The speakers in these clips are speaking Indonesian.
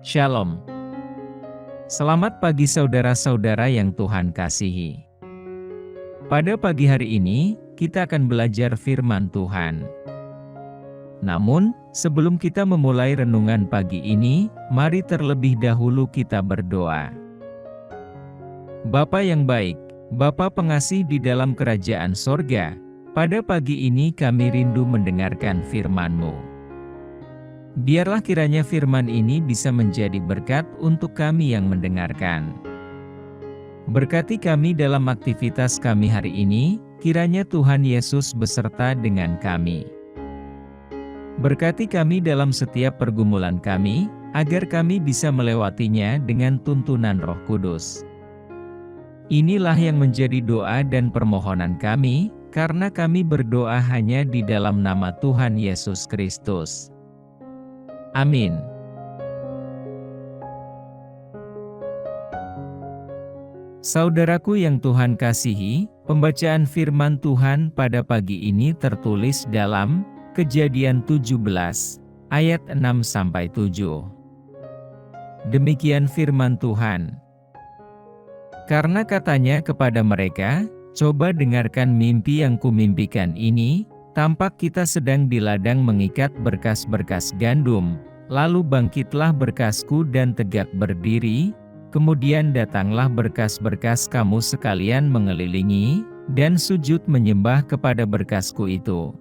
Shalom. Selamat pagi saudara-saudara yang Tuhan kasihi. Pada pagi hari ini, kita akan belajar firman Tuhan. Namun, sebelum kita memulai renungan pagi ini, mari terlebih dahulu kita berdoa. Bapa yang baik, Bapa pengasih di dalam kerajaan sorga, pada pagi ini kami rindu mendengarkan firman-Mu. Biarlah kiranya firman ini bisa menjadi berkat untuk kami yang mendengarkan. Berkati kami dalam aktivitas kami hari ini, kiranya Tuhan Yesus beserta dengan kami. Berkati kami dalam setiap pergumulan kami, agar kami bisa melewatinya dengan tuntunan Roh Kudus. Inilah yang menjadi doa dan permohonan kami, karena kami berdoa hanya di dalam nama Tuhan Yesus Kristus. Amin. Saudaraku yang Tuhan kasihi, pembacaan firman Tuhan pada pagi ini tertulis dalam Kejadian 17, ayat 6-7. Demikian firman Tuhan. Karena katanya kepada mereka, "Coba dengarkan mimpi yang kumimpikan ini. Tampak kita sedang di ladang mengikat berkas-berkas gandum, lalu bangkitlah berkasku dan tegak berdiri, kemudian datanglah berkas-berkas kamu sekalian mengelilingi, dan sujud menyembah kepada berkasku itu."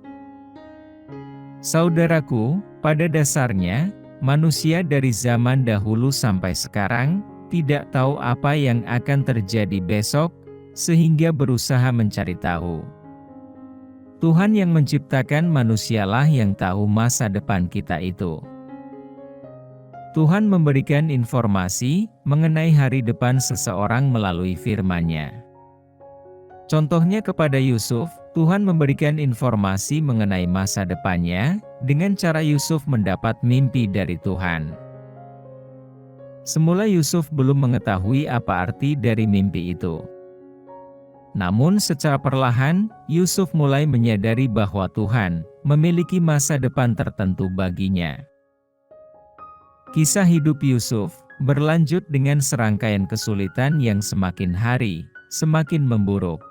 Saudaraku, pada dasarnya, manusia dari zaman dahulu sampai sekarang, tidak tahu apa yang akan terjadi besok, sehingga berusaha mencari tahu. Tuhan yang menciptakan manusialah yang tahu masa depan kita itu. Tuhan memberikan informasi mengenai hari depan seseorang melalui firman-Nya. Contohnya kepada Yusuf, Tuhan memberikan informasi mengenai masa depannya, dengan cara Yusuf mendapat mimpi dari Tuhan. Semula Yusuf belum mengetahui apa arti dari mimpi itu. Namun secara perlahan, Yusuf mulai menyadari bahwa Tuhan memiliki masa depan tertentu baginya. Kisah hidup Yusuf berlanjut dengan serangkaian kesulitan yang semakin hari, semakin memburuk.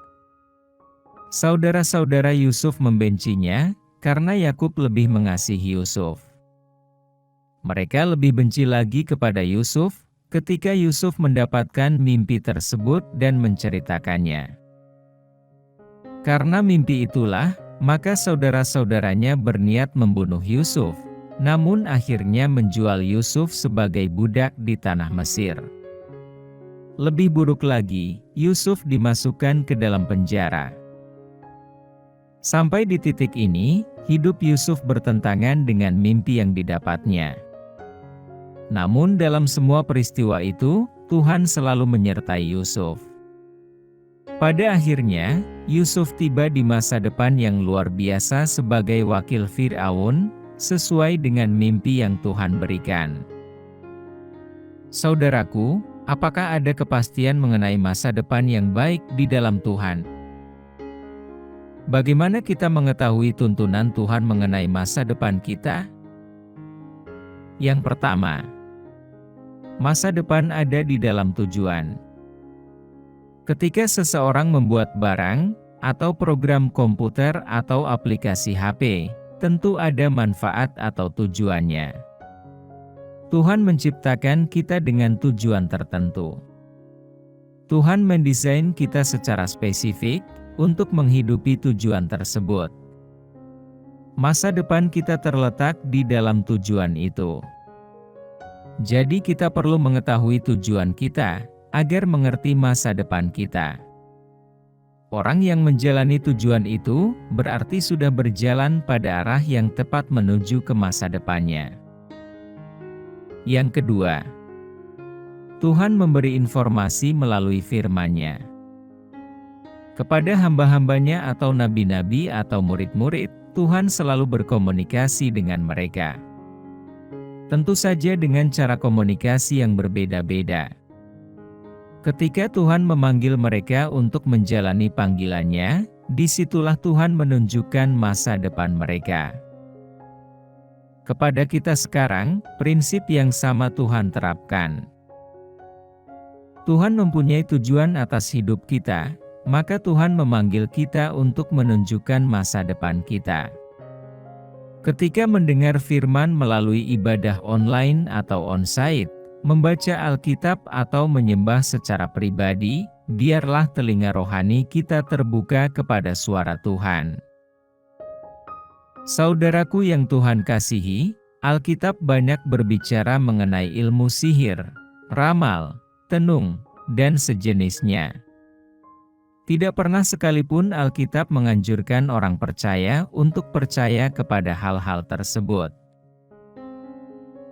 Saudara-saudara Yusuf membencinya, karena Yakub lebih mengasihi Yusuf. Mereka lebih benci lagi kepada Yusuf, ketika Yusuf mendapatkan mimpi tersebut dan menceritakannya. Karena mimpi itulah, maka saudara-saudaranya berniat membunuh Yusuf, namun akhirnya menjual Yusuf sebagai budak di tanah Mesir. Lebih buruk lagi, Yusuf dimasukkan ke dalam penjara. Sampai di titik ini, hidup Yusuf bertentangan dengan mimpi yang didapatnya. Namun dalam semua peristiwa itu, Tuhan selalu menyertai Yusuf. Pada akhirnya, Yusuf tiba di masa depan yang luar biasa sebagai wakil Fir'aun, sesuai dengan mimpi yang Tuhan berikan. Saudaraku, apakah ada kepastian mengenai masa depan yang baik di dalam Tuhan? Bagaimana kita mengetahui tuntunan Tuhan mengenai masa depan kita? Yang pertama, masa depan ada di dalam tujuan. Ketika seseorang membuat barang, atau program komputer atau aplikasi HP, tentu ada manfaat atau tujuannya. Tuhan menciptakan kita dengan tujuan tertentu. Tuhan mendesain kita secara spesifik, untuk menghidupi tujuan tersebut. Masa depan kita terletak di dalam tujuan itu. Jadi kita perlu mengetahui tujuan kita, agar mengerti masa depan kita. Orang yang menjalani tujuan itu, berarti sudah berjalan pada arah yang tepat menuju ke masa depannya. Yang kedua, Tuhan memberi informasi melalui firman-Nya. Kepada hamba-hambanya atau nabi-nabi atau murid-murid, Tuhan selalu berkomunikasi dengan mereka. Tentu saja dengan cara komunikasi yang berbeda-beda. Ketika Tuhan memanggil mereka untuk menjalani panggilannya, disitulah Tuhan menunjukkan masa depan mereka. Kepada kita sekarang, prinsip yang sama Tuhan terapkan. Tuhan mempunyai tujuan atas hidup kita, maka Tuhan memanggil kita untuk menunjukkan masa depan kita. Ketika mendengar firman melalui ibadah online atau onsite, membaca Alkitab atau menyembah secara pribadi, biarlah telinga rohani kita terbuka kepada suara Tuhan. Saudaraku yang Tuhan kasihi, Alkitab banyak berbicara mengenai ilmu sihir, ramal, tenung, dan sejenisnya. Tidak pernah sekalipun Alkitab menganjurkan orang percaya untuk percaya kepada hal-hal tersebut.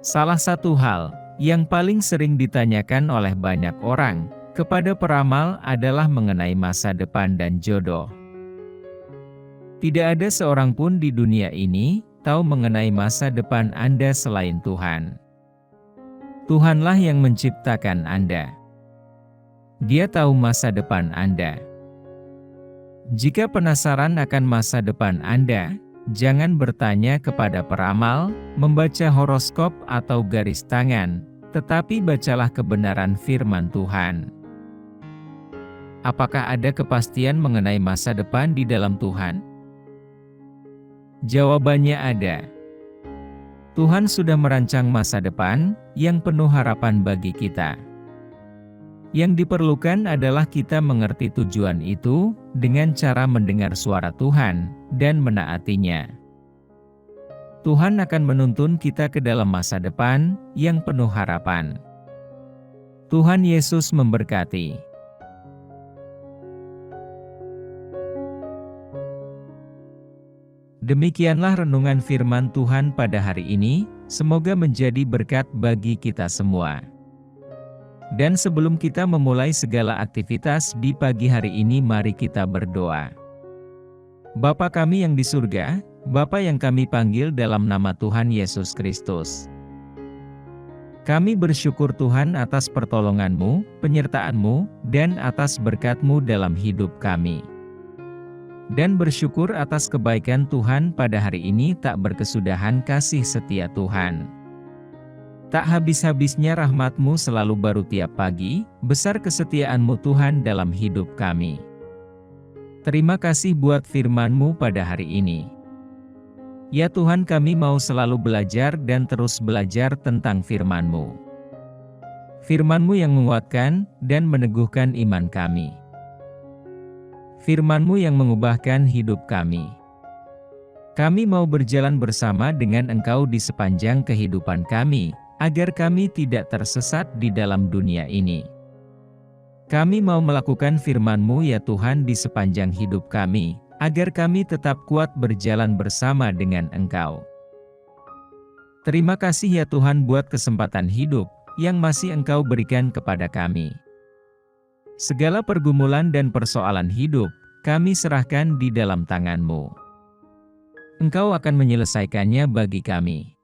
Salah satu hal yang paling sering ditanyakan oleh banyak orang kepada peramal adalah mengenai masa depan dan jodoh. Tidak ada seorang pun di dunia ini tahu mengenai masa depan Anda selain Tuhan. Tuhanlah yang menciptakan Anda. Dia tahu masa depan Anda. Jika penasaran akan masa depan Anda, jangan bertanya kepada peramal, membaca horoskop atau garis tangan, tetapi bacalah kebenaran firman Tuhan. Apakah ada kepastian mengenai masa depan di dalam Tuhan? Jawabannya ada. Tuhan sudah merancang masa depan yang penuh harapan bagi kita. Yang diperlukan adalah kita mengerti tujuan itu dengan cara mendengar suara Tuhan dan menaatinya. Tuhan akan menuntun kita ke dalam masa depan yang penuh harapan. Tuhan Yesus memberkati. Demikianlah renungan firman Tuhan pada hari ini, semoga menjadi berkat bagi kita semua. Dan sebelum kita memulai segala aktivitas di pagi hari ini, mari kita berdoa. Bapa kami yang di surga, Bapa yang kami panggil dalam nama Tuhan Yesus Kristus. Kami bersyukur Tuhan atas pertolongan-Mu, penyertaan-Mu, dan atas berkat-Mu dalam hidup kami. Dan bersyukur atas kebaikan Tuhan pada hari ini tak berkesudahan kasih setia Tuhan. Tak habis-habisnya rahmat-Mu selalu baru tiap pagi, besar kesetiaan-Mu Tuhan dalam hidup kami. Terima kasih buat firman-Mu pada hari ini. Ya Tuhan, kami mau selalu belajar dan terus belajar tentang firman-Mu. Firman-Mu yang menguatkan dan meneguhkan iman kami. Firman-Mu yang mengubahkan hidup kami. Kami mau berjalan bersama dengan Engkau di sepanjang kehidupan kami, agar kami tidak tersesat di dalam dunia ini. Kami mau melakukan firman-Mu ya Tuhan di sepanjang hidup kami, agar kami tetap kuat berjalan bersama dengan Engkau. Terima kasih ya Tuhan buat kesempatan hidup yang masih Engkau berikan kepada kami. Segala pergumulan dan persoalan hidup, kami serahkan di dalam tangan-Mu. Engkau akan menyelesaikannya bagi kami.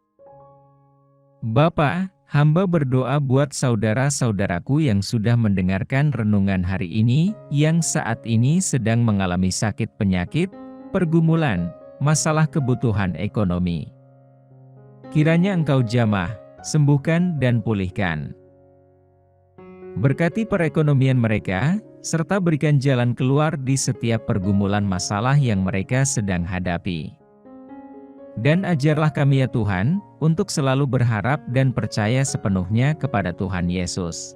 Bapa, hamba berdoa buat saudara-saudaraku yang sudah mendengarkan renungan hari ini, yang saat ini sedang mengalami sakit penyakit, pergumulan, masalah kebutuhan ekonomi. Kiranya Engkau jamah, sembuhkan dan pulihkan. Berkati perekonomian mereka, serta berikan jalan keluar di setiap pergumulan masalah yang mereka sedang hadapi. Dan ajarlah kami ya Tuhan, untuk selalu berharap dan percaya sepenuhnya kepada Tuhan Yesus.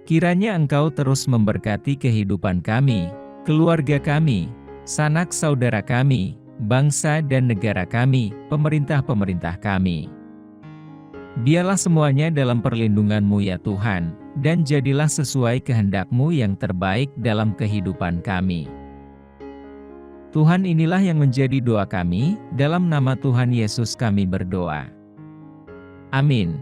Kiranya Engkau terus memberkati kehidupan kami, keluarga kami, sanak saudara kami, bangsa dan negara kami, pemerintah-pemerintah kami. Biarlah semuanya dalam perlindungan-Mu ya Tuhan, dan jadilah sesuai kehendak-Mu yang terbaik dalam kehidupan kami. Tuhan, inilah yang menjadi doa kami, dalam nama Tuhan Yesus kami berdoa. Amin.